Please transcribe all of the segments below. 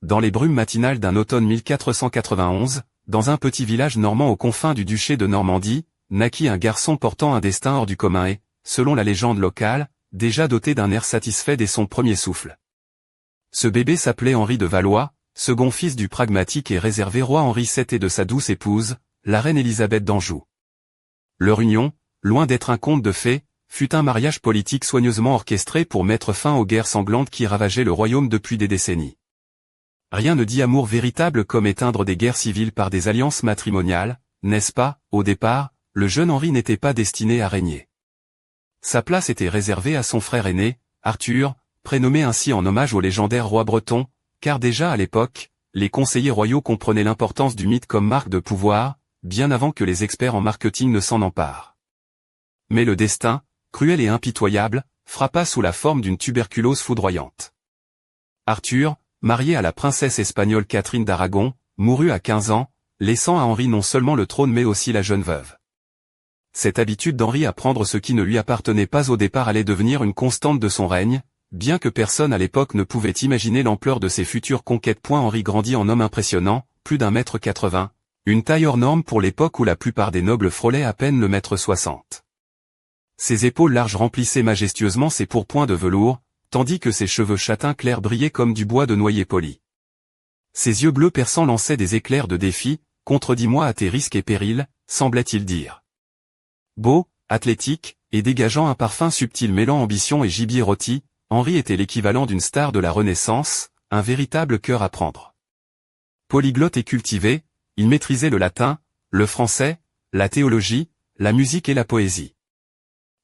dans les brumes matinales d'un automne 1491, dans un petit village normand aux confins du duché de Normandie, naquit un garçon portant un destin hors du commun et, selon la légende locale, déjà doté d'un air satisfait dès son premier souffle. Ce bébé s'appelait Henri de Valois, second fils du pragmatique et réservé roi Henri VII et de sa douce épouse, la reine Élisabeth d'Anjou. Leur union, loin d'être un conte de fées, fut un mariage politique soigneusement orchestré pour mettre fin aux guerres sanglantes qui ravageaient le royaume depuis des décennies. Rien ne dit amour véritable comme éteindre des guerres civiles par des alliances matrimoniales, n'est-ce pas? Au départ, le jeune Henri n'était pas destiné à régner. Sa place était réservée à son frère aîné, Arthur, prénommé ainsi en hommage au légendaire roi breton, car déjà à l'époque, les conseillers royaux comprenaient l'importance du mythe comme marque de pouvoir, bien avant que les experts en marketing ne s'en emparent. Mais le destin, cruel et impitoyable, frappa sous la forme d'une tuberculose foudroyante. Arthur, marié à la princesse espagnole Catherine d'Aragon, mourut à 15 ans, laissant à Henri non seulement le trône mais aussi la jeune veuve. Cette habitude d'Henri à prendre ce qui ne lui appartenait pas au départ allait devenir une constante de son règne, bien que personne à l'époque ne pouvait imaginer l'ampleur de ses futures conquêtes. Henri grandit en homme impressionnant, plus d'1,80 m, une taille hors norme pour l'époque où la plupart des nobles frôlaient à peine le 1,60 m. Ses épaules larges remplissaient majestueusement ses pourpoints de velours, tandis que ses cheveux châtains clairs brillaient comme du bois de noyer poli. Ses yeux bleus perçants lançaient des éclairs de défi, « Contredis-moi à tes risques et périls », semblait-il dire. Beau, athlétique, et dégageant un parfum subtil mêlant ambition et gibier rôti, Henri était l'équivalent d'une star de la Renaissance, un véritable cœur à prendre. Polyglotte et cultivé, il maîtrisait le latin, le français, la théologie, la musique et la poésie.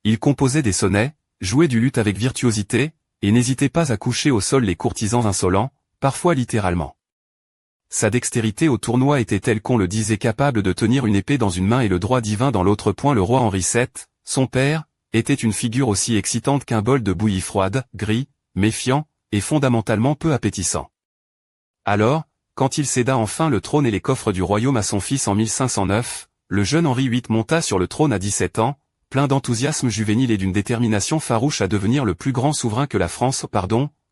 Il composait des sonnets, jouait du luth avec virtuosité, et n'hésitait pas à coucher au sol les courtisans insolents, parfois littéralement. Sa dextérité au tournoi était telle qu'on le disait capable de tenir une épée dans une main et le droit divin dans l'autre. Le roi Henri VII, son père, était une figure aussi excitante qu'un bol de bouillie froide, gris, méfiant, et fondamentalement peu appétissant. Alors, quand il céda enfin le trône et les coffres du royaume à son fils en 1509, le jeune Henri VIII monta sur le trône à 17 ans, plein d'enthousiasme juvénile et d'une détermination farouche à devenir le plus grand souverain que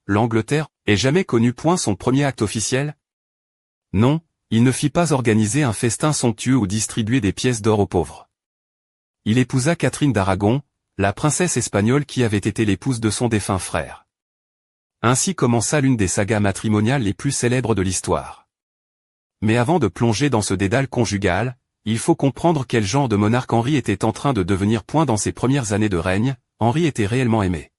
l'Angleterre, ait jamais connu. Son premier acte officiel? Non, il ne fit pas organiser un festin somptueux ou distribuer des pièces d'or aux pauvres. Il épousa Catherine d'Aragon, la princesse espagnole qui avait été l'épouse de son défunt frère. Ainsi commença l'une des sagas matrimoniales les plus célèbres de l'histoire. Mais avant de plonger dans ce dédale conjugal, il faut comprendre quel genre de monarque Henri était en train de devenir. Dans ses premières années de règne, Henri était réellement aimé.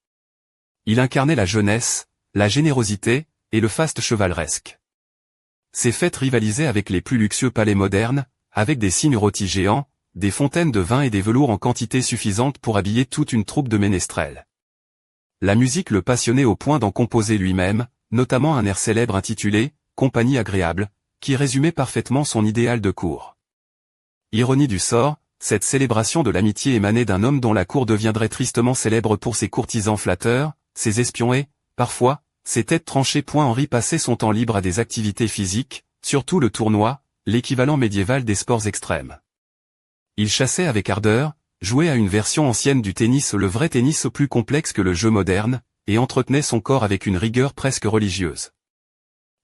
Il incarnait la jeunesse, la générosité, et le faste chevaleresque. Ses fêtes rivalisaient avec les plus luxueux palais modernes, avec des cygnes rôtis géants, des fontaines de vin et des velours en quantité suffisante pour habiller toute une troupe de ménestrels. La musique le passionnait au point d'en composer lui-même, notamment un air célèbre intitulé « Compagnie agréable », qui résumait parfaitement son idéal de cour. Ironie du sort, cette célébration de l'amitié émanait d'un homme dont la cour deviendrait tristement célèbre pour ses courtisans flatteurs, ses espions et, parfois, ses têtes tranchées. Henri passait son temps libre à des activités physiques, surtout le tournoi, l'équivalent médiéval des sports extrêmes. Il chassait avec ardeur, jouait à une version ancienne du tennis, le vrai tennis plus complexe que le jeu moderne, et entretenait son corps avec une rigueur presque religieuse.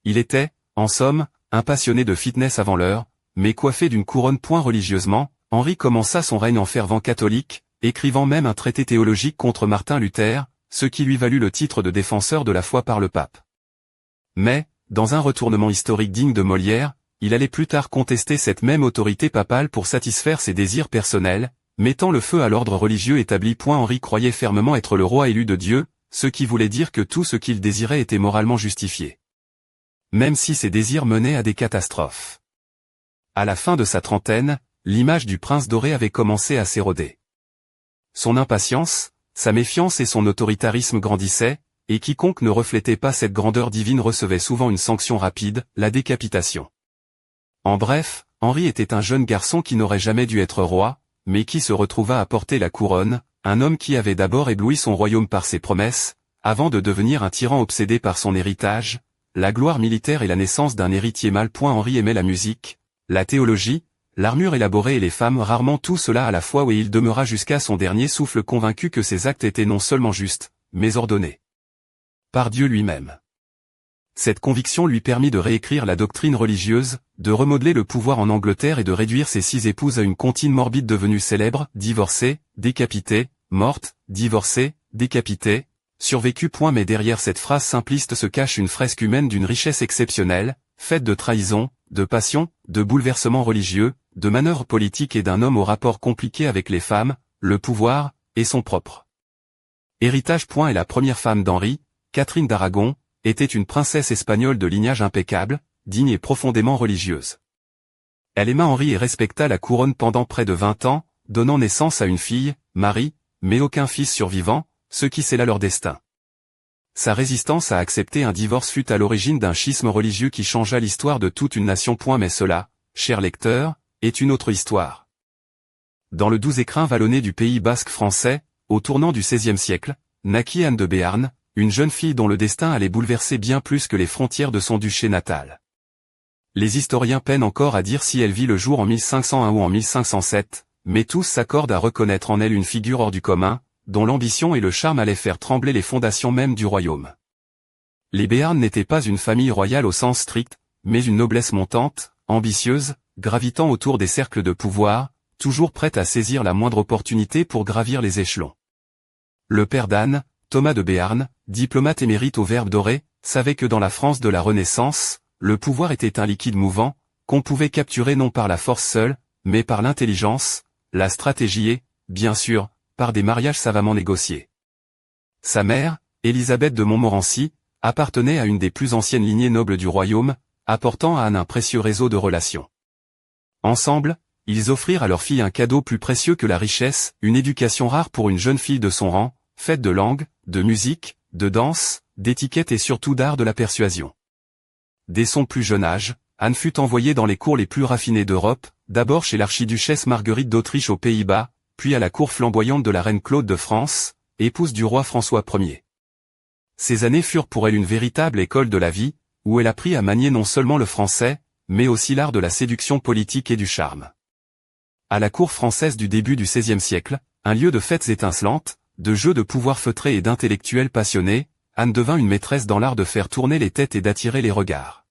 Il était, en somme, un passionné de fitness avant l'heure, mais coiffé d'une couronne. Religieusement, Henri commença son règne en fervent catholique, écrivant même un traité théologique contre Martin Luther, ce qui lui valut le titre de défenseur de la foi par le pape. Mais, dans un retournement historique digne de Molière, il allait plus tard contester cette même autorité papale pour satisfaire ses désirs personnels, mettant le feu à l'ordre religieux établi. Henri croyait fermement être le roi élu de Dieu, ce qui voulait dire que tout ce qu'il désirait était moralement justifié. Même si ses désirs menaient à des catastrophes. À la fin de sa trentaine, l'image du prince doré avait commencé à s'éroder. Son impatience, sa méfiance et son autoritarisme grandissaient, et quiconque ne reflétait pas cette grandeur divine recevait souvent une sanction rapide, la décapitation. En bref, Henri était un jeune garçon qui n'aurait jamais dû être roi, mais qui se retrouva à porter la couronne, un homme qui avait d'abord ébloui son royaume par ses promesses, avant de devenir un tyran obsédé par son héritage, la gloire militaire et la naissance d'un héritier mâle. Henri aimait la musique, la théologie, l'armure élaborée et les femmes, rarement tout cela à la fois, où il demeura jusqu'à son dernier souffle convaincu que ses actes étaient non seulement justes, mais ordonnés par Dieu lui-même. Cette conviction lui permit de réécrire la doctrine religieuse, de remodeler le pouvoir en Angleterre et de réduire ses 6 épouses à une comptine morbide devenue célèbre, divorcée, décapitée, morte, divorcée, décapitée, survécue. Mais derrière cette phrase simpliste se cache une fresque humaine d'une richesse exceptionnelle, faite de trahison, de passion, de bouleversements religieux, de manœuvres politiques et d'un homme au rapport compliqué avec les femmes, le pouvoir, et son propre héritage. Et la première femme d'Henri, Catherine d'Aragon, était une princesse espagnole de lignage impeccable, digne et profondément religieuse. Elle aima Henri et respecta la couronne pendant près de 20 ans, donnant naissance à une fille, Marie, mais aucun fils survivant, ce qui scella leur destin. Sa résistance à accepter un divorce fut à l'origine d'un schisme religieux qui changea l'histoire de toute une nation. Mais cela, cher lecteur, est une autre histoire. Dans le doux écrin vallonné du Pays basque français, au tournant du XVIe siècle, naquit Anne de Béarn, une jeune fille dont le destin allait bouleverser bien plus que les frontières de son duché natal. Les historiens peinent encore à dire si elle vit le jour en 1501 ou en 1507, mais tous s'accordent à reconnaître en elle une figure hors du commun, dont l'ambition et le charme allaient faire trembler les fondations mêmes du royaume. Les Béarn n'étaient pas une famille royale au sens strict, mais une noblesse montante, ambitieuse, gravitant autour des cercles de pouvoir, toujours prête à saisir la moindre opportunité pour gravir les échelons. Le père d'Anne, Thomas de Béarn, diplomate émérite au Verbe doré, savait que dans la France de la Renaissance, le pouvoir était un liquide mouvant, qu'on pouvait capturer non par la force seule, mais par l'intelligence, la stratégie et, bien sûr, par des mariages savamment négociés. Sa mère, Élisabeth de Montmorency, appartenait à une des plus anciennes lignées nobles du royaume, apportant à Anne un précieux réseau de relations. Ensemble, ils offrirent à leur fille un cadeau plus précieux que la richesse, une éducation rare pour une jeune fille de son rang, faite de langue, de musique, de danse, d'étiquette et surtout d'art de la persuasion. Dès son plus jeune âge, Anne fut envoyée dans les cours les plus raffinées d'Europe, d'abord chez l'archiduchesse Marguerite d'Autriche aux Pays-Bas, puis à la cour flamboyante de la reine Claude de France, épouse du roi François Ier. Ces années furent pour elle une véritable école de la vie, où elle apprit à manier non seulement le français, mais aussi l'art de la séduction politique et du charme. À la cour française du début du XVIe siècle, un lieu de fêtes étincelantes, de jeux de pouvoir feutrés et d'intellectuels passionnés, Anne devint une maîtresse dans l'art de faire tourner les têtes et d'attirer les regards.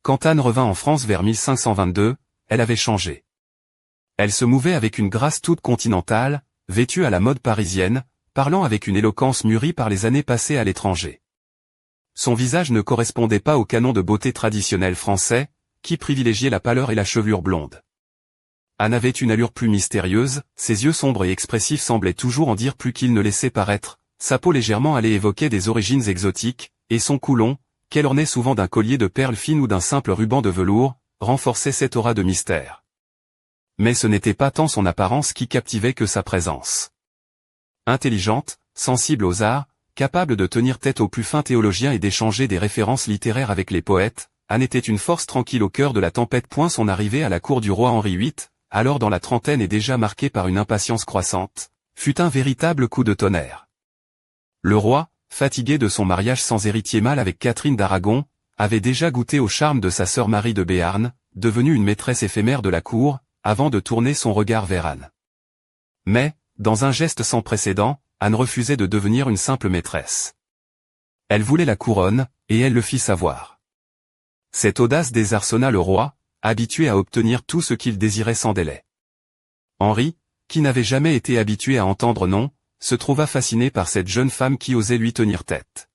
Quand Anne revint en France vers 1522, elle avait changé. Elle se mouvait avec une grâce toute continentale, vêtue à la mode parisienne, parlant avec une éloquence mûrie par les années passées à l'étranger. Son visage ne correspondait pas au canon de beauté traditionnel français, qui privilégiait la pâleur et la chevelure blonde. Anne avait une allure plus mystérieuse, ses yeux sombres et expressifs semblaient toujours en dire plus qu'ils ne laissaient paraître, sa peau légèrement allait évoquer des origines exotiques, et son cou long, qu'elle ornait souvent d'un collier de perles fines ou d'un simple ruban de velours, renforçait cette aura de mystère. Mais ce n'était pas tant son apparence qui captivait que sa présence. Intelligente, sensible aux arts, capable de tenir tête aux plus fins théologiens et d'échanger des références littéraires avec les poètes, Anne était une force tranquille au cœur de la tempête. Son arrivée à la cour du roi Henri VIII, alors dans la trentaine et déjà marquée par une impatience croissante, fut un véritable coup de tonnerre. Le roi, fatigué de son mariage sans héritier mâle avec Catherine d'Aragon, avait déjà goûté au charme de sa sœur Marie de Béarn, devenue une maîtresse éphémère de la cour, avant de tourner son regard vers Anne. Mais, dans un geste sans précédent, Anne refusait de devenir une simple maîtresse. Elle voulait la couronne, et elle le fit savoir. Cette audace désarçonna le roi, habitué à obtenir tout ce qu'il désirait sans délai. Henri, qui n'avait jamais été habitué à entendre non, se trouva fasciné par cette jeune femme qui osait lui tenir tête.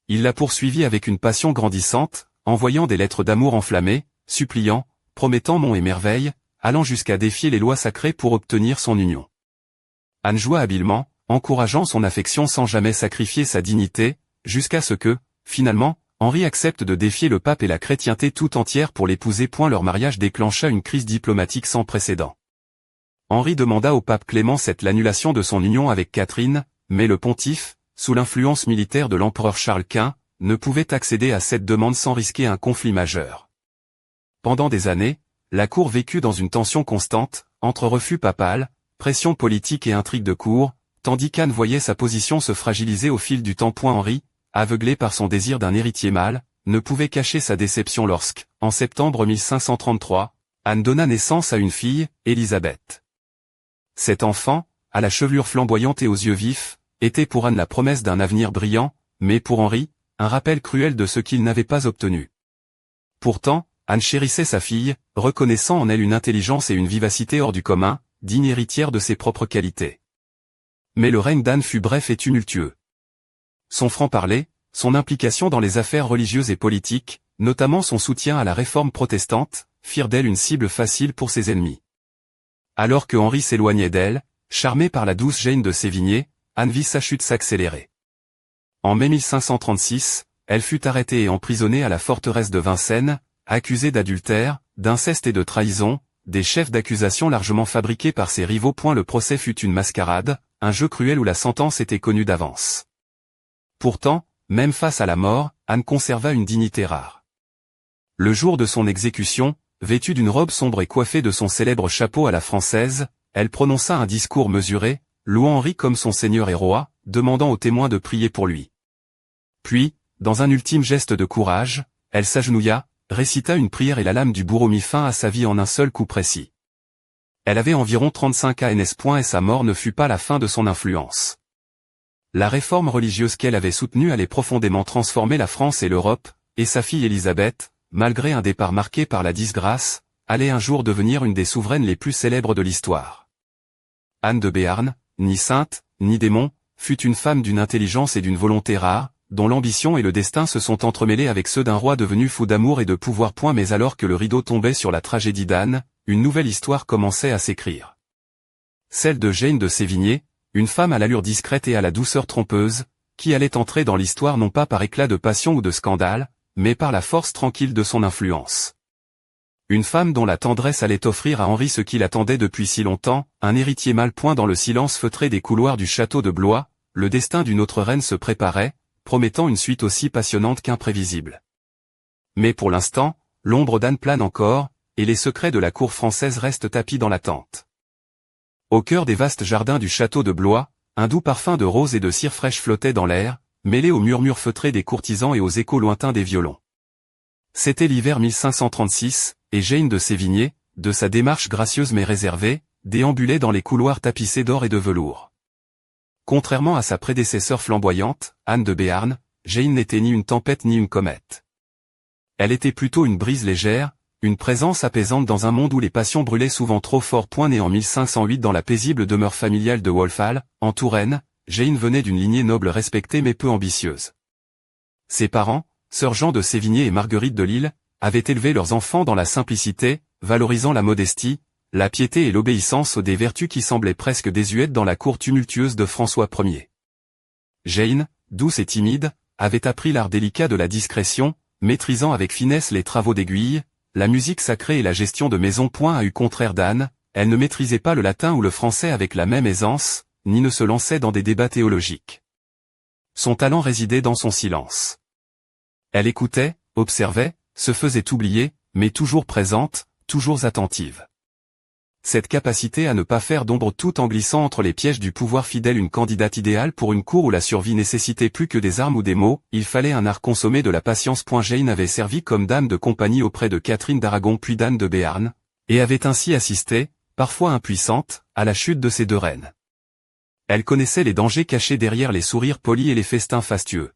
Il la poursuivit avec une passion grandissante, envoyant des lettres d'amour enflammées, suppliant, promettant monts et merveilles, allant jusqu'à défier les lois sacrées pour obtenir son union. Anne joua habilement, encourageant son affection sans jamais sacrifier sa dignité, jusqu'à ce que, finalement, Henri accepte de défier le pape et la chrétienté tout entière pour l'épouser. Leur mariage déclencha une crise diplomatique sans précédent. Henri demanda au pape Clément VII l'annulation de son union avec Catherine, mais le pontife, sous l'influence militaire de l'empereur Charles Quint, ne pouvait accéder à cette demande sans risquer un conflit majeur. Pendant des années, la cour vécut dans une tension constante, entre refus papal, pression politique et intrigues de cour, tandis qu'Anne voyait sa position se fragiliser au fil du temps. Henri, aveuglé par son désir d'un héritier mâle, ne pouvait cacher sa déception lorsque, en septembre 1533, Anne donna naissance à une fille, Élisabeth. Cet enfant, à la chevelure flamboyante et aux yeux vifs, était pour Anne la promesse d'un avenir brillant, mais pour Henri, un rappel cruel de ce qu'il n'avait pas obtenu. Pourtant, Anne chérissait sa fille, reconnaissant en elle une intelligence et une vivacité hors du commun, digne héritière de ses propres qualités. Mais le règne d'Anne fut bref et tumultueux. Son franc-parler, son implication dans les affaires religieuses et politiques, notamment son soutien à la réforme protestante, firent d'elle une cible facile pour ses ennemis. Alors que Henri s'éloignait d'elle, charmé par la douce Jane de Sévigné, Anne vit sa chute s'accélérer. En mai 1536, elle fut arrêtée et emprisonnée à la forteresse de Vincennes, accusée d'adultère, d'inceste et de trahison, des chefs d'accusation largement fabriqués par ses rivaux. Le procès fut une mascarade, un jeu cruel où la sentence était connue d'avance. Pourtant, même face à la mort, Anne conserva une dignité rare. Le jour de son exécution, vêtue d'une robe sombre et coiffée de son célèbre chapeau à la française, elle prononça un discours mesuré, louant Henri comme son seigneur et roi, demandant aux témoins de prier pour lui. Puis, dans un ultime geste de courage, elle s'agenouilla, récita une prière et la lame du bourreau mit fin à sa vie en un seul coup précis. Elle avait environ 35 ans et sa mort ne fut pas la fin de son influence. La réforme religieuse qu'elle avait soutenue allait profondément transformer la France et l'Europe, et sa fille Élisabeth, malgré un départ marqué par la disgrâce, allait un jour devenir une des souveraines les plus célèbres de l'histoire. Anne de Béarn, ni sainte, ni démon, fut une femme d'une intelligence et d'une volonté rares, dont l'ambition et le destin se sont entremêlés avec ceux d'un roi devenu fou d'amour et de pouvoir. Mais alors que le rideau tombait sur la tragédie d'Anne, une nouvelle histoire commençait à s'écrire. Celle de Jane de Sévigné, une femme à l'allure discrète et à la douceur trompeuse, qui allait entrer dans l'histoire non pas par éclat de passion ou de scandale, mais par la force tranquille de son influence. Une femme dont la tendresse allait offrir à Henri ce qu'il attendait depuis si longtemps, un héritier mal point dans le silence feutré des couloirs du château de Blois. Le destin d'une autre reine se préparait, promettant une suite aussi passionnante qu'imprévisible. Mais pour l'instant, l'ombre d'Anne plane encore, et les secrets de la cour française restent tapis dans l'attente. Au cœur des vastes jardins du château de Blois, un doux parfum de roses et de cire fraîche flottait dans l'air, mêlé aux murmures feutrés des courtisans et aux échos lointains des violons. C'était l'hiver 1536, et Jane de Sévigné, de sa démarche gracieuse mais réservée, déambulait dans les couloirs tapissés d'or et de velours. Contrairement à sa prédécesseur flamboyante, Anne de Béarn, Jane n'était ni une tempête ni une comète. Elle était plutôt une brise légère, une présence apaisante dans un monde où les passions brûlaient souvent trop fort. Née en 1508 dans la paisible demeure familiale de Wolfhall, en Touraine, Jane venait d'une lignée noble respectée mais peu ambitieuse. Ses parents, sœurs Jean de Sévigné et Marguerite de Lille, avaient élevé leurs enfants dans la simplicité, valorisant la modestie, la piété et l'obéissance aux des vertus qui semblaient presque désuètes dans la cour tumultueuse de François Ier. Jane, douce et timide, avait appris l'art délicat de la discrétion, maîtrisant avec finesse les travaux d'aiguille, la musique sacrée et la gestion de maison. À eu contraire d'Anne, elle ne maîtrisait pas le latin ou le français avec la même aisance, ni ne se lançait dans des débats théologiques. Son talent résidait dans son silence. Elle écoutait, observait, se faisait oublier, mais toujours présente, toujours attentive. Cette capacité à ne pas faire d'ombre tout en glissant entre les pièges du pouvoir fidèle, une candidate idéale pour une cour où la survie nécessitait plus que des armes ou des mots, il fallait un art consommé de la patience. Jane avait servi comme dame de compagnie auprès de Catherine d'Aragon puis d'Anne de Béarn, et avait ainsi assisté, parfois impuissante, à la chute de ces deux reines. Elle connaissait les dangers cachés derrière les sourires polis et les festins fastueux.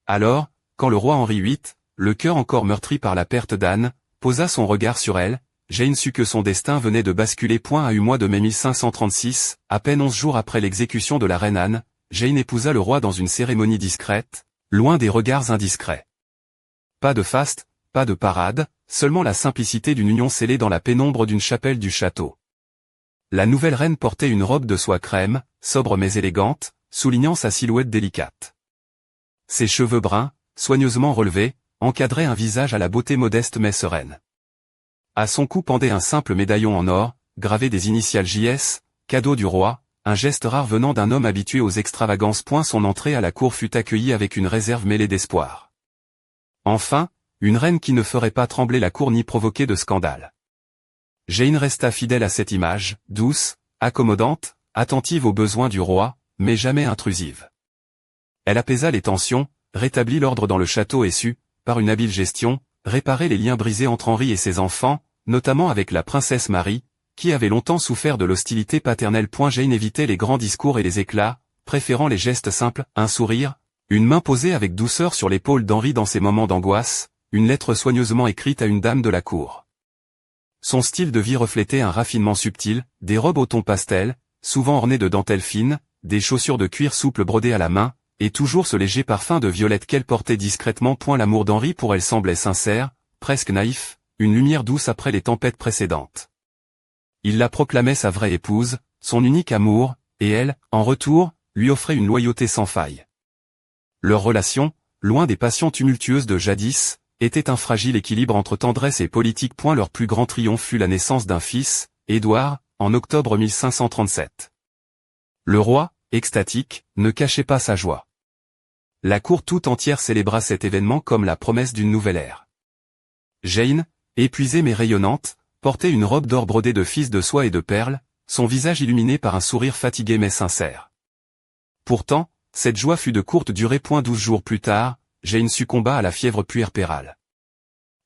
Alors, quand le roi Henri VIII, le cœur encore meurtri par la perte d'Anne, posa son regard sur elle, Jane sut que son destin venait de basculer. À eu mois de mai 1536, à peine 11 jours après l'exécution de la reine Anne, Jane épousa le roi dans une cérémonie discrète, loin des regards indiscrets. Pas de faste, pas de parade, seulement la simplicité d'une union scellée dans la pénombre d'une chapelle du château. La nouvelle reine portait une robe de soie crème, sobre mais élégante, soulignant sa silhouette délicate. Ses cheveux bruns, soigneusement relevés, encadraient un visage à la beauté modeste mais sereine. À son cou pendait un simple médaillon en or, gravé des initiales JS, cadeau du roi, un geste rare venant d'un homme habitué aux extravagances. Son entrée à la cour fut accueillie avec une réserve mêlée d'espoir. Enfin, une reine qui ne ferait pas trembler la cour ni provoquer de scandale. Jane resta fidèle à cette image, douce, accommodante, attentive aux besoins du roi, mais jamais intrusive. Elle apaisa les tensions, rétablit l'ordre dans le château et sut, par une habile gestion, réparer les liens brisés entre Henri et ses enfants, notamment avec la princesse Marie, qui avait longtemps souffert de l'hostilité paternelle. Jane évitait les grands discours et les éclats, préférant les gestes simples, un sourire, Une main posée avec douceur sur l'épaule d'Henri dans ses moments d'angoisse, une lettre soigneusement écrite à une dame de la cour. Son style de vie reflétait un raffinement subtil, des robes au ton pastel, souvent ornées de dentelles fines, des chaussures de cuir souple brodées à la main, et toujours ce léger parfum de violette qu'elle portait discrètement. L'amour d'Henri pour elle semblait sincère, presque naïf, une lumière douce après les tempêtes précédentes. Il la proclamait sa vraie épouse, son unique amour, et elle, en retour, lui offrait une loyauté sans faille. Leur relation, loin des passions tumultueuses de jadis, était un fragile équilibre entre tendresse et politique. Leur plus grand triomphe fut la naissance d'un fils, Édouard, en octobre 1537. Le roi, extatique, ne cachait pas sa joie. La cour tout entière célébra cet événement comme la promesse d'une nouvelle ère. Jane, épuisée mais rayonnante, portait une robe d'or brodée de fils de soie et de perles, son visage illuminé par un sourire fatigué mais sincère. Pourtant, cette joie fut de courte durée. 12 jours plus tard, Jane succomba à la fièvre puerpérale.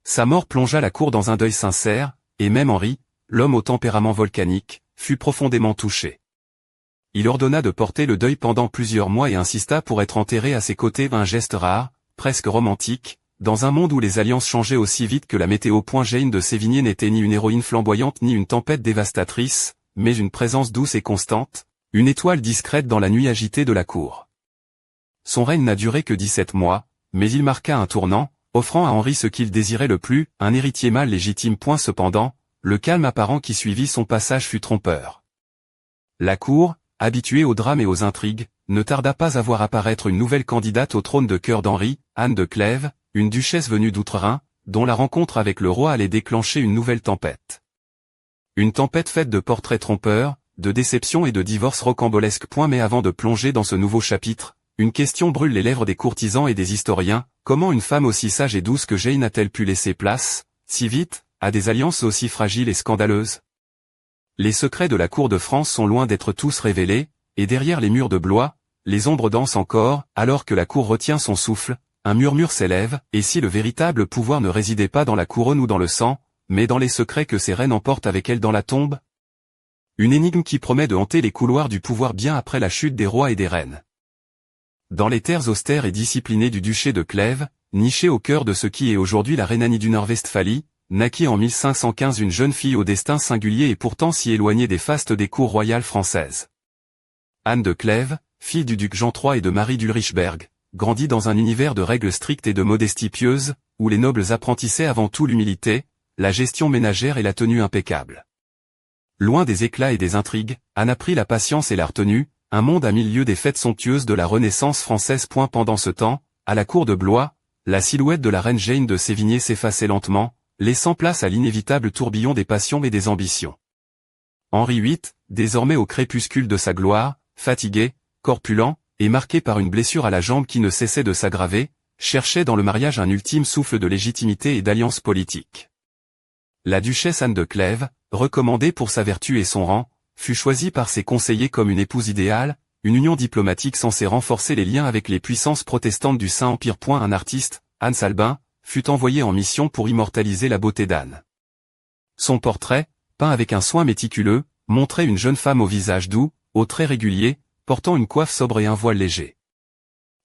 Sa mort plongea la cour dans un deuil sincère, et même Henri, l'homme au tempérament volcanique, fut profondément touché. Il ordonna de porter le deuil pendant plusieurs mois et insista pour être enterré à ses côtés, un geste rare, presque romantique, dans un monde où les alliances changeaient aussi vite que la météo. Jane de Sévigné n'était ni une héroïne flamboyante ni une tempête dévastatrice, mais une présence douce et constante, une étoile discrète dans la nuit agitée de la cour. Son règne n'a duré que 17 mois, mais il marqua un tournant, offrant à Henri ce qu'il désirait le plus, un héritier mâle légitime. Cependant, le calme apparent qui suivit son passage fut trompeur. La cour, habituée aux drames et aux intrigues, ne tarda pas à voir apparaître une nouvelle candidate au trône de cœur d'Henri, Anne de Clèves, une duchesse venue d'outre-Rhin, dont la rencontre avec le roi allait déclencher une nouvelle tempête. Une tempête faite de portraits trompeurs, de déceptions et de divorces rocambolesques. Mais avant de plonger dans ce nouveau chapitre, une question brûle les lèvres des courtisans et des historiens: comment une femme aussi sage et douce que Jane a-t-elle pu laisser place, si vite, à des alliances aussi fragiles et scandaleuses? Les secrets de la cour de France sont loin d'être tous révélés, et derrière les murs de Blois, les ombres dansent encore. Alors que la cour retient son souffle, un murmure s'élève: et si le véritable pouvoir ne résidait pas dans la couronne ou dans le sang, mais dans les secrets que ces reines emportent avec elles dans la tombe? Une énigme qui promet de hanter les couloirs du pouvoir bien après la chute des rois et des reines. Dans les terres austères et disciplinées du duché de Clèves, nichée au cœur de ce qui est aujourd'hui la Rhénanie du Nord-Westphalie, naquit en 1515 une jeune fille au destin singulier et pourtant si éloignée des fastes des cours royales françaises. Anne de Clèves, fille du duc Jean III et de Marie d'Ulrichberg, grandit dans un univers de règles strictes et de modestie pieuse, où les nobles apprentissaient avant tout l'humilité, la gestion ménagère et la tenue impeccable. Loin des éclats et des intrigues, Anne apprit la patience et la retenue, un monde à milieu des fêtes somptueuses de la Renaissance française. Pendant ce temps, à la cour de Blois, la silhouette de la reine Jane de Sévigné s'effaçait lentement, laissant place à l'inévitable tourbillon des passions et des ambitions. Henri VIII, désormais au crépuscule de sa gloire, fatigué, corpulent, et marqué par une blessure à la jambe qui ne cessait de s'aggraver, cherchait dans le mariage un ultime souffle de légitimité et d'alliance politique. La duchesse Anne de Clèves, recommandée pour sa vertu et son rang, fut choisie par ses conseillers comme une épouse idéale, une union diplomatique censée renforcer les liens avec les puissances protestantes du Saint-Empire. Un artiste, Hans Albin, fut envoyé en mission pour immortaliser la beauté d'Anne. Son portrait, peint avec un soin méticuleux, montrait une jeune femme au visage doux, aux traits réguliers, portant une coiffe sobre et un voile léger.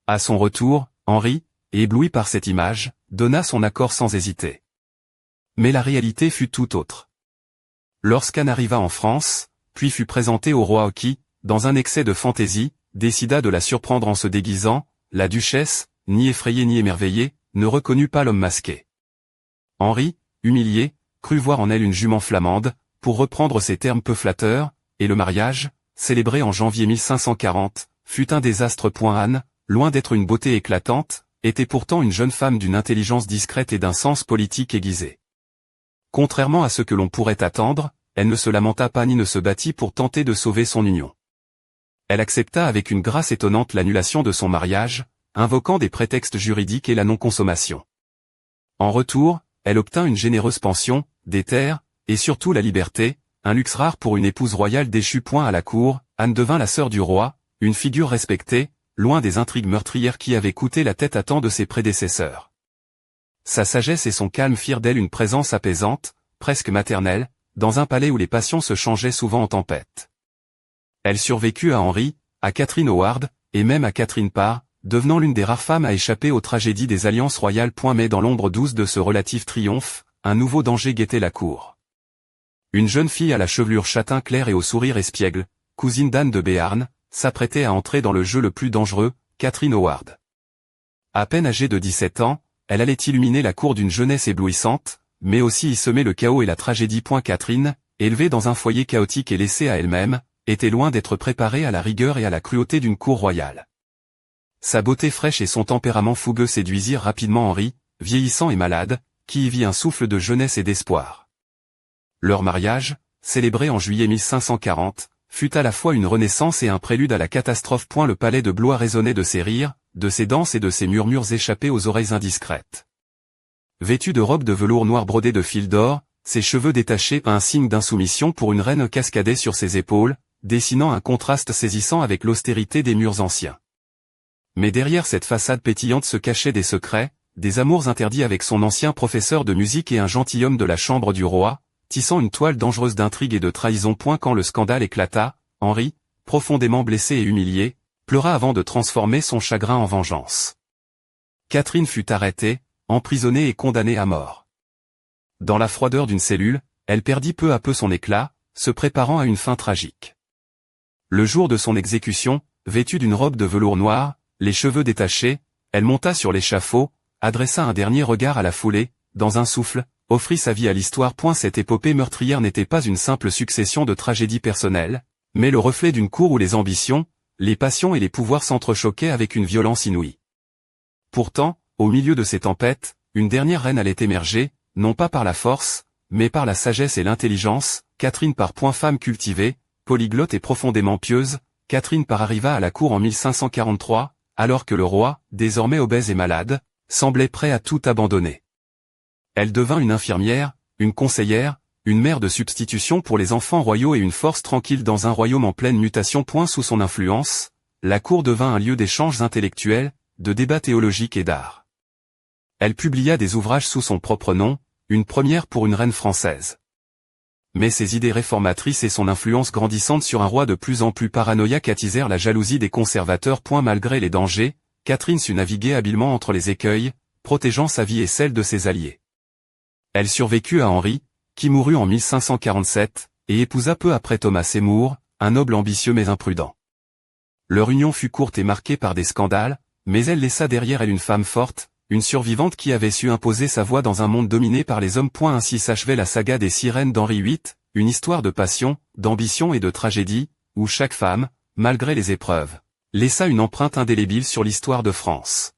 À son retour, Henri, ébloui par cette image, donna son accord sans hésiter. Mais la réalité fut tout autre. Lorsqu'Anne arriva en France, puis fut présentée au roi qui, dans un excès de fantaisie, décida de la surprendre en se déguisant, la duchesse, ni effrayée ni émerveillée, ne reconnut pas l'homme masqué. Henri, humilié, crut voir en elle une jument flamande, pour reprendre ces termes peu flatteurs, et le mariage, célébré en janvier 1540, fut un désastre. Anne, loin d'être une beauté éclatante, était pourtant une jeune femme d'une intelligence discrète et d'un sens politique aiguisé. Contrairement à ce que l'on pourrait attendre, elle ne se lamenta pas ni ne se battit pour tenter de sauver son union. Elle accepta avec une grâce étonnante l'annulation de son mariage, invoquant des prétextes juridiques et la non-consommation. En retour, elle obtint une généreuse pension, des terres, et surtout la liberté, un luxe rare pour une épouse royale déchue. À la cour, Anne devint la sœur du roi, une figure respectée, loin des intrigues meurtrières qui avaient coûté la tête à tant de ses prédécesseurs. Sa sagesse et son calme firent d'elle une présence apaisante, presque maternelle, dans un palais où les passions se changeaient souvent en tempête. Elle survécut à Henri, à Catherine Howard, et même à Catherine Parr, devenant l'une des rares femmes à échapper aux tragédies des alliances royales. Mais dans l'ombre douce de ce relatif triomphe, un nouveau danger guettait la cour. Une jeune fille à la chevelure châtain clair et au sourire espiègle, cousine d'Anne de Béarn, s'apprêtait à entrer dans le jeu le plus dangereux, Catherine Howard. À peine âgée de 17 ans, elle allait illuminer la cour d'une jeunesse éblouissante, mais aussi y semer le chaos et la tragédie. Catherine, élevée dans un foyer chaotique et laissée à elle-même, était loin d'être préparée à la rigueur et à la cruauté d'une cour royale. Sa beauté fraîche et son tempérament fougueux séduisirent rapidement Henri, vieillissant et malade, qui y vit un souffle de jeunesse et d'espoir. Leur mariage, célébré en juillet 1540, fut à la fois une renaissance et un prélude à la catastrophe. Le palais de Blois résonnait de ses rires, de ses danses et de ses murmures échappés aux oreilles indiscrètes. Vêtue de robes de velours noir brodées de fils d'or, ses cheveux détachés, un signe d'insoumission pour une reine, cascadaient sur ses épaules, dessinant un contraste saisissant avec l'austérité des murs anciens. Mais derrière cette façade pétillante se cachaient des secrets, des amours interdits avec son ancien professeur de musique et un gentilhomme de la chambre du roi, tissant une toile dangereuse d'intrigue et de trahison. Quand le scandale éclata, Henri, profondément blessé et humilié, pleura avant de transformer son chagrin en vengeance. Catherine fut arrêtée, emprisonnée et condamnée à mort. Dans la froideur d'une cellule, elle perdit peu à peu son éclat, se préparant à une fin tragique. Le jour de son exécution, vêtue d'une robe de velours noir, les cheveux détachés, elle monta sur l'échafaud, adressa un dernier regard à la foulée, dans un souffle, offrit sa vie à l'histoire. Cette épopée meurtrière n'était pas une simple succession de tragédies personnelles, mais le reflet d'une cour où les ambitions, les passions et les pouvoirs s'entrechoquaient avec une violence inouïe. Pourtant, au milieu de ces tempêtes, une dernière reine allait émerger, non pas par la force, mais par la sagesse et l'intelligence. Catherine par femme cultivée, polyglotte et profondément pieuse, Catherine par arriva à la cour en 1543, alors que le roi, désormais obèse et malade, semblait prêt à tout abandonner. Elle devint une infirmière, une conseillère, une mère de substitution pour les enfants royaux et une force tranquille dans un royaume en pleine mutation. Sous son influence, la cour devint un lieu d'échanges intellectuels, de débats théologiques et d'art. Elle publia des ouvrages sous son propre nom, une première pour une reine française. Mais ses idées réformatrices et son influence grandissante sur un roi de plus en plus paranoïaque attisèrent la jalousie des conservateurs. Malgré les dangers, Catherine sut naviguer habilement entre les écueils, protégeant sa vie et celle de ses alliés. Elle survécut à Henri, qui mourut en 1547, et épousa peu après Thomas Seymour, un noble ambitieux mais imprudent. Leur union fut courte et marquée par des scandales, mais elle laissa derrière elle une femme forte, une survivante qui avait su imposer sa voix dans un monde dominé par les hommes. Ainsi s'achevait la saga des sirènes d'Henri VIII, une histoire de passion, d'ambition et de tragédie, où chaque femme, malgré les épreuves, laissa une empreinte indélébile sur l'histoire de France.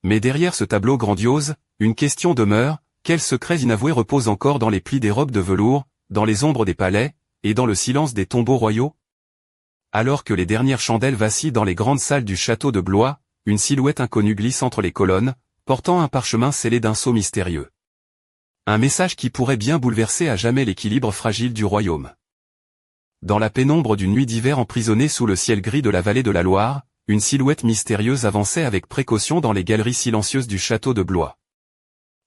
Mais derrière ce tableau grandiose, une question demeure: quels secrets inavoués reposent encore dans les plis des robes de velours, dans les ombres des palais, et dans le silence des tombeaux royaux? Alors que les dernières chandelles vacillent dans les grandes salles du château de Blois, une silhouette inconnue glisse entre les colonnes, portant un parchemin scellé d'un sceau mystérieux. Un message qui pourrait bien bouleverser à jamais l'équilibre fragile du royaume. Dans la pénombre d'une nuit d'hiver emprisonnée sous le ciel gris de la vallée de la Loire, une silhouette mystérieuse avançait avec précaution dans les galeries silencieuses du château de Blois.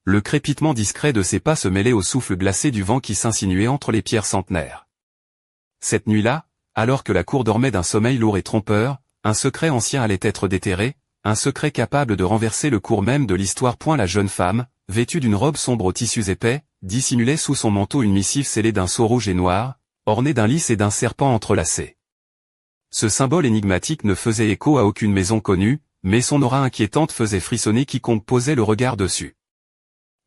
Le crépitement discret de ses pas se mêlait au souffle glacé du vent qui s'insinuait entre les pierres centenaires. Cette nuit-là, alors que la cour dormait d'un sommeil lourd et trompeur, un secret ancien allait être déterré, un secret capable de renverser le cours même de l'histoire. La jeune femme, vêtue d'une robe sombre aux tissus épais, dissimulait sous son manteau une missive scellée d'un sceau rouge et noir, ornée d'un lys et d'un serpent entrelacé. Ce symbole énigmatique ne faisait écho à aucune maison connue, mais son aura inquiétante faisait frissonner quiconque posait le regard dessus.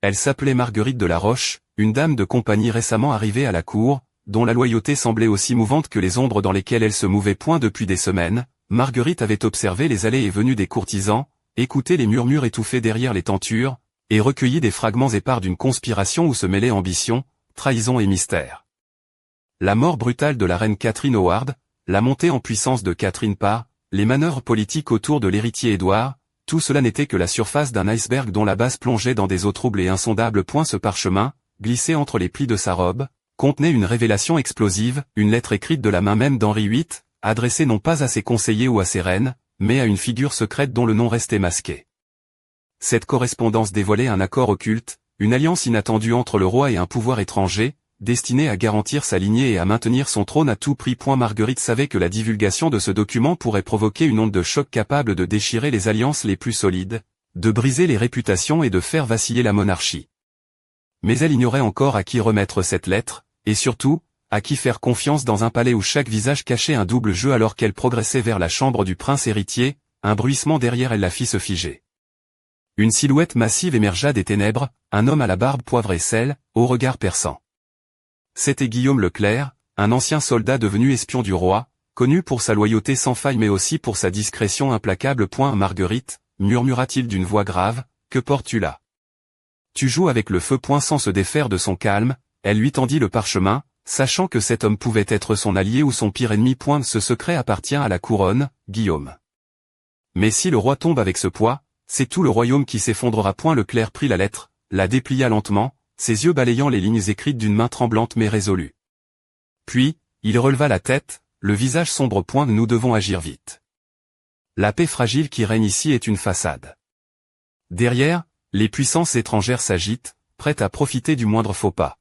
Elle s'appelait Marguerite de la Roche, une dame de compagnie récemment arrivée à la cour, dont la loyauté semblait aussi mouvante que les ombres dans lesquelles elle se mouvait. Depuis des semaines, Marguerite avait observé les allées et venues des courtisans, écouté les murmures étouffés derrière les tentures, et recueilli des fragments épars d'une conspiration où se mêlaient ambition, trahison et mystère. La mort brutale de la reine Catherine Howard, la montée en puissance de Catherine Parr, les manœuvres politiques autour de l'héritier Édouard, tout cela n'était que la surface d'un iceberg dont la base plongeait dans des eaux troubles et insondables. Ce parchemin, glissé entre les plis de sa robe, contenait une révélation explosive, une lettre écrite de la main même d'Henri VIII, adressée non pas à ses conseillers ou à ses reines, mais à une figure secrète dont le nom restait masqué. Cette correspondance dévoilait un accord occulte, une alliance inattendue entre le roi et un pouvoir étranger, destiné à garantir sa lignée et à maintenir son trône à tout prix. Marguerite savait que la divulgation de ce document pourrait provoquer une onde de choc capable de déchirer les alliances les plus solides, de briser les réputations et de faire vaciller la monarchie. Mais elle ignorait encore à qui remettre cette lettre, et surtout, à qui faire confiance dans un palais où chaque visage cachait un double jeu. Alors qu'elle progressait vers la chambre du prince héritier, un bruissement derrière elle la fit se figer. Une silhouette massive émergea des ténèbres, un homme à la barbe poivre et sel, au regard perçant. C'était Guillaume Leclerc, un ancien soldat devenu espion du roi, connu pour sa loyauté sans faille mais aussi pour sa discrétion implacable. Marguerite, murmura-t-il d'une voix grave, que portes-tu là? Tu joues avec le feu. Sans se défaire de son calme, elle lui tendit le parchemin, sachant que cet homme pouvait être son allié ou son pire ennemi. Ce secret appartient à la couronne, Guillaume. Mais si le roi tombe avec ce poids, c'est tout le royaume qui s'effondrera. Leclerc prit la lettre, la déplia lentement, ses yeux balayant les lignes écrites d'une main tremblante mais résolue. Puis, il releva la tête, le visage sombre. Nous devons agir vite. La paix fragile qui règne ici est une façade. Derrière, les puissances étrangères s'agitent, prêtes à profiter du moindre faux pas.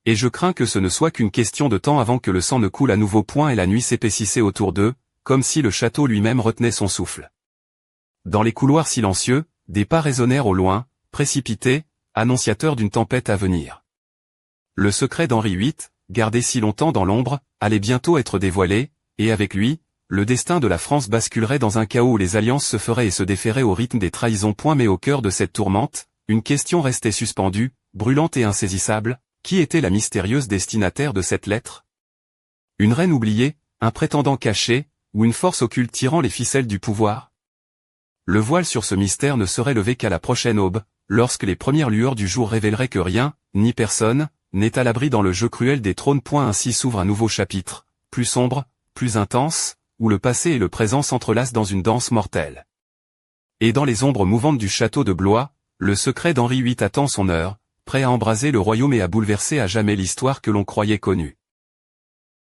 Et je crains que ce ne soit qu'une question de temps avant que le sang ne coule à nouveau. Et la nuit s'épaississait autour d'eux, comme si le château lui-même retenait son souffle. Dans les couloirs silencieux, des pas résonnèrent au loin, précipités, annonciateurs d'une tempête à venir. Le secret d'Henri VIII, gardé si longtemps dans l'ombre, allait bientôt être dévoilé, et avec lui, le destin de la France basculerait dans un chaos où les alliances se feraient et se déferaient au rythme des trahisons. Mais au cœur de cette tourmente, une question restait suspendue, brûlante et insaisissable: qui était la mystérieuse destinataire de cette lettre? Une reine oubliée, un prétendant caché, ou une force occulte tirant les ficelles du pouvoir? Le voile sur ce mystère ne serait levé qu'à la prochaine aube, lorsque les premières lueurs du jour révéleraient que rien, ni personne, n'est à l'abri dans le jeu cruel des trônes. Ainsi s'ouvre un nouveau chapitre, plus sombre, plus intense, où le passé et le présent s'entrelacent dans une danse mortelle. Et dans les ombres mouvantes du château de Blois, le secret d'Henri VIII attend son heure, prêt à embraser le royaume et à bouleverser à jamais l'histoire que l'on croyait connue.